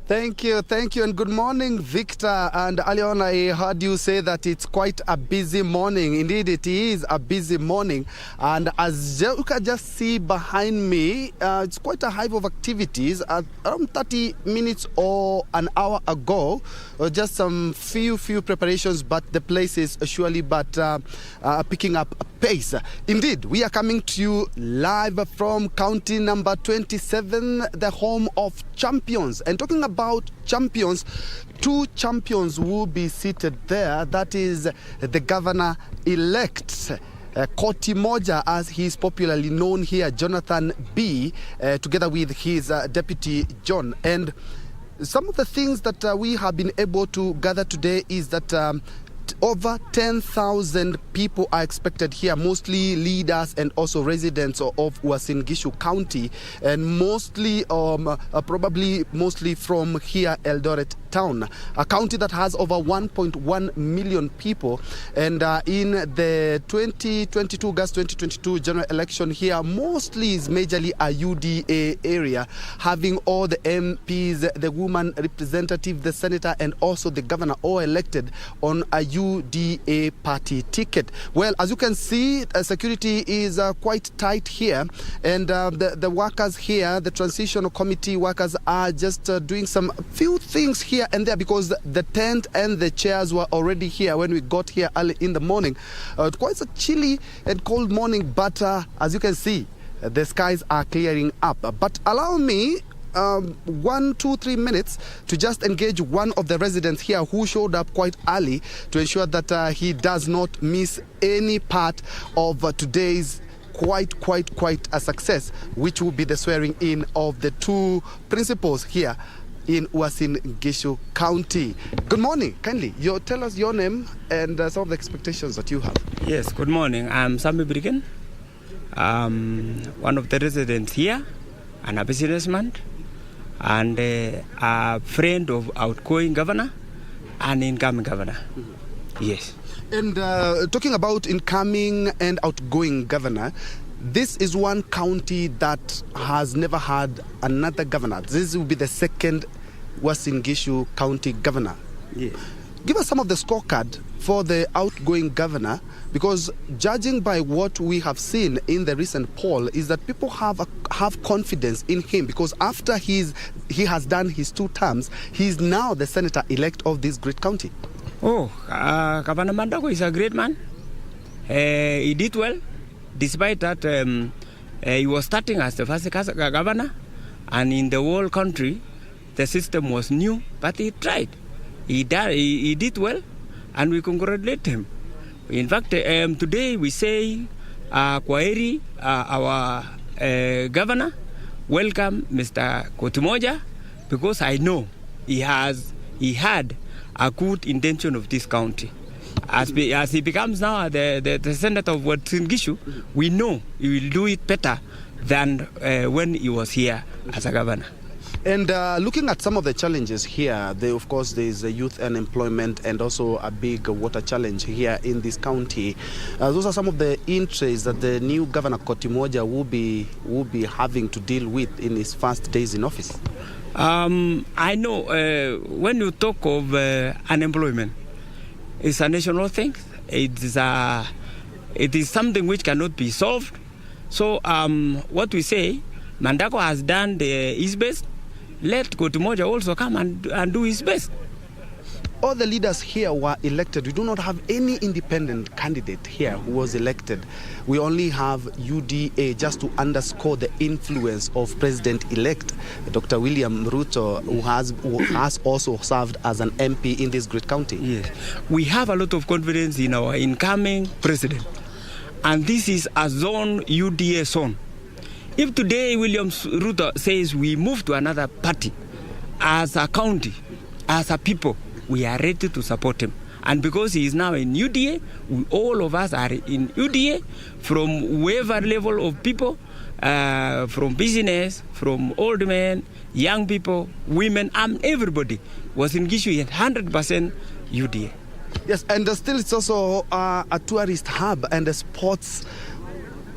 Thank you, and good morning, Victor. And earlier on, I heard you say that it's quite a busy morning. Indeed, it is a busy morning. And as you can just see behind me, it's quite a hive of activities. Around 30 minutes or an hour ago, just some few preparations, but the place is surely picking up pace. Indeed, we are coming to you live from county number 27, the home of champions. And talking about champions, two champions will be seated there. That is the governor-elect, Koti Moja, as he is popularly known here, Jonathan B, together with his deputy John. And some of the things that we have been able to gather today is that over 10,000 people are expected here, mostly leaders and also residents of Uasin Gishu County, and mostly, probably mostly from here, Eldoret town, a county that has over 1.1 million people. And in the 2022 general election here, mostly is majorly a UDA area, having all the MPs, the woman representative, the senator, and also the governor all elected on a UDA party ticket. Well, as you can see, security is quite tight here, and the workers here, the transitional committee workers, are just doing some few things here and there, because the tent and the chairs were already here when we got here early in the morning. Quite a chilly and cold morning, but as you can see, the skies are clearing up. But allow me 1, 2, 3 minutes to just engage one of the residents here who showed up quite early to ensure that he does not miss any part of today's quite a success, which will be the swearing in of the two principals here in Uasin Gishu County. Good morning. Kindly, tell us your name and some of the expectations that you have. Yes, good morning. I'm Sammy Brigan, one of the residents here, and a businessman, and a friend of outgoing governor and incoming governor. Mm-hmm. Yes. And talking about incoming and outgoing governor, this is one county that has never had another governor. This will be the second Uasin Gishu County governor. Yes. Give us some of the scorecard for the outgoing governor, because judging by what we have seen in the recent poll is that people have confidence in him, because after he has done his 2 terms, he is now the senator-elect of this great county. Oh, Governor Mandako is a great man. He did well, despite that he was starting as the first governor, and in the whole country, the system was new, but he tried. He did well, and we congratulate him. In fact, today we say, Kwaheri, our governor, welcome Mr. Koti Moja, because I know he had a good intention of this county. As he becomes now the senator of Uasin Gishu, we know he will do it better than when he was here as a governor. And looking at some of the challenges here, of course, there is youth unemployment and also a big water challenge here in this county. Those are some of the interests that the new governor Koti Moja will be having to deal with in his first days in office. I know when you talk of unemployment, it's a national thing. It is something which cannot be solved. So what we say, Mandako has done his best. Let Koti Moja also come and do his best. All the leaders here were elected. We do not have any independent candidate here who was elected. We only have UDA, just to underscore the influence of President-elect Dr. William Ruto, who has also served as an MP in this great county. Yes. We have a lot of confidence in our incoming president. And this is a zone, UDA zone. If today William Ruto says we move to another party, as a county, as a people, we are ready to support him. And because he is now in UDA, all of us are in UDA, from whatever level of people, from business, from old men, young people, women, and everybody was in Gishu 100% UDA. Yes, and still it's also a tourist hub and a sports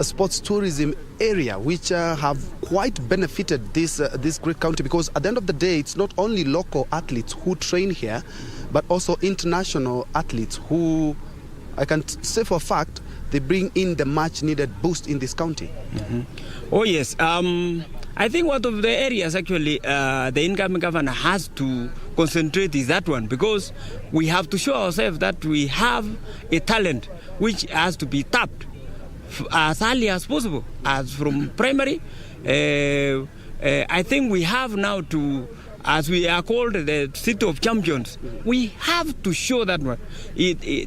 sports tourism area, which have quite benefited this great county, because at the end of the day, it's not only local athletes who train here, but also international athletes who, I can say for a fact, they bring in the much needed boost in this county. Mm-hmm. Oh yes, I think one of the areas actually the incoming governor has to concentrate is that one, because we have to show ourselves that we have a talent which has to be tapped as early as possible, as from primary. I think we have now to, as we are called the city of champions, we have to show that one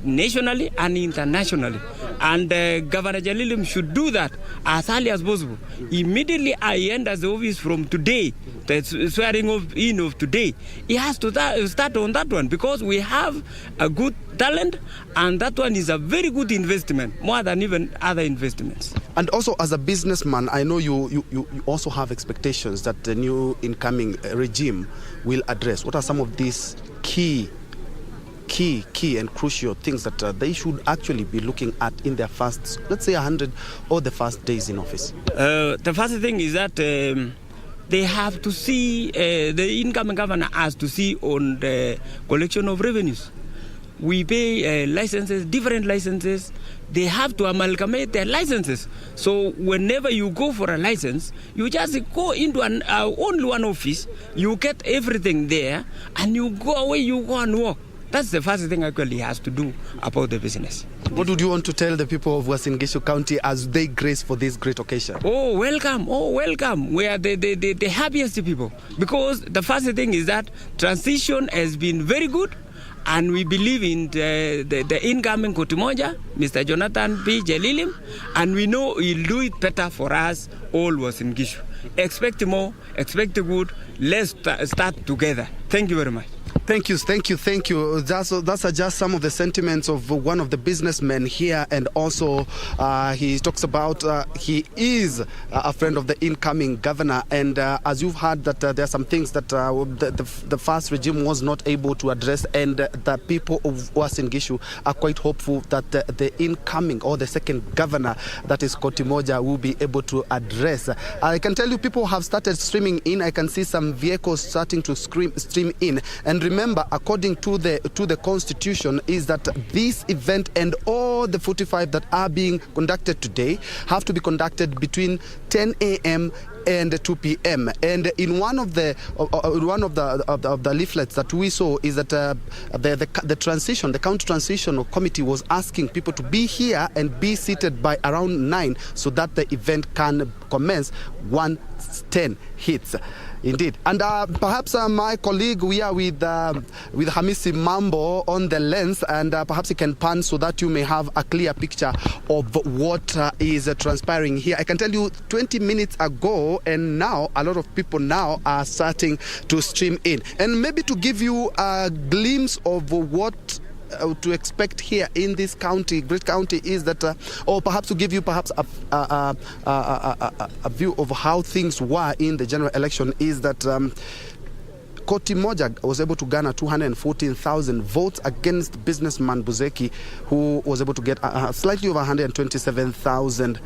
nationally and internationally. And Governor Jalilim should do that as early as possible. Immediately I enter the office from today, the swearing in of today, he has to start on that one, because we have a good talent, and that one is a very good investment, more than even other investments. And also, as a businessman, I know you also have expectations that the new incoming regime will address. What are some of these key and crucial things that they should actually be looking at in their first, let's say 100 or the first days in office? The first thing is that they have to see, the incoming governor has to see on the collection of revenues. We pay licenses, different licenses. They have to amalgamate their licenses. So whenever you go for a license, you just go into only one office, you get everything there, and you go away, you go and work. That's the first thing actually has to do about the business. What would you want to tell the people of Uasin Gishu County as they grace for this great occasion? Oh, welcome. We are the happiest people, because the first thing is that transition has been very good, and we believe in the incoming Kotimoja, Mr. Jonathan P. Jalilim, and we know he'll do it better for us all Uasin Gishu. Expect more, expect good. Let's start together. Thank you very much. Thank you. That's just some of the sentiments of one of the businessmen here, and also he talks about he is a friend of the incoming governor, and as you've heard that there are some things that the first regime was not able to address, and the people of Uasin Gishu are quite hopeful that the incoming or the second governor, that is Kotimoja, will be able to address. I can tell you people have started streaming in. I can see some vehicles starting to stream in, and remember, according to the constitution, is that this event and all the 45 that are being conducted today have to be conducted between 10 a.m. and 2 p.m. And in one of the leaflets that we saw is that the county transitional committee was asking people to be here and be seated by around 9, so that the event can commence 1:10 hits. Indeed. And perhaps my colleague, we are with Hamisi Mambo on the lens, and perhaps he can pan so that you may have a clear picture of what is transpiring here. I can tell you 20 minutes ago, and now a lot of people now are starting to stream in. And maybe to give you a glimpse of what to expect here in this county, great county, is that, or perhaps to give you perhaps a view of how things were in the general election, is that Kotimoja was able to garner 214,000 votes against businessman Buzeki, who was able to get slightly over 127,000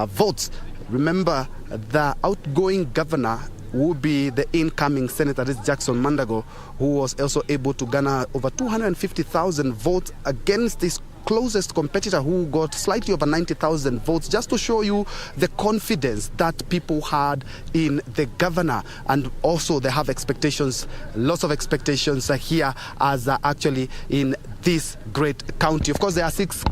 votes. Remember, the outgoing governor will be the incoming senator, that is Jackson Mandago, who was also able to garner over 250,000 votes against his closest competitor, who got slightly over 90,000 votes, just to show you the confidence that people had in the governor. And also they have expectations, lots of expectations here as actually in this great county. Of course, there are six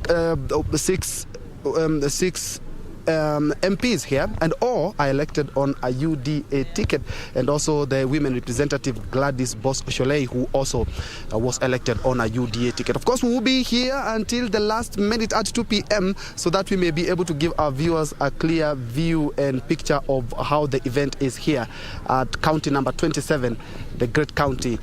MPs here, and all are elected on a UDA ticket, and also the women representative Gladys Boss-Sholei, who also was elected on a UDA ticket. Of course, we will be here until the last minute at 2 p.m. so that we may be able to give our viewers a clear view and picture of how the event is here at county number 27, the great county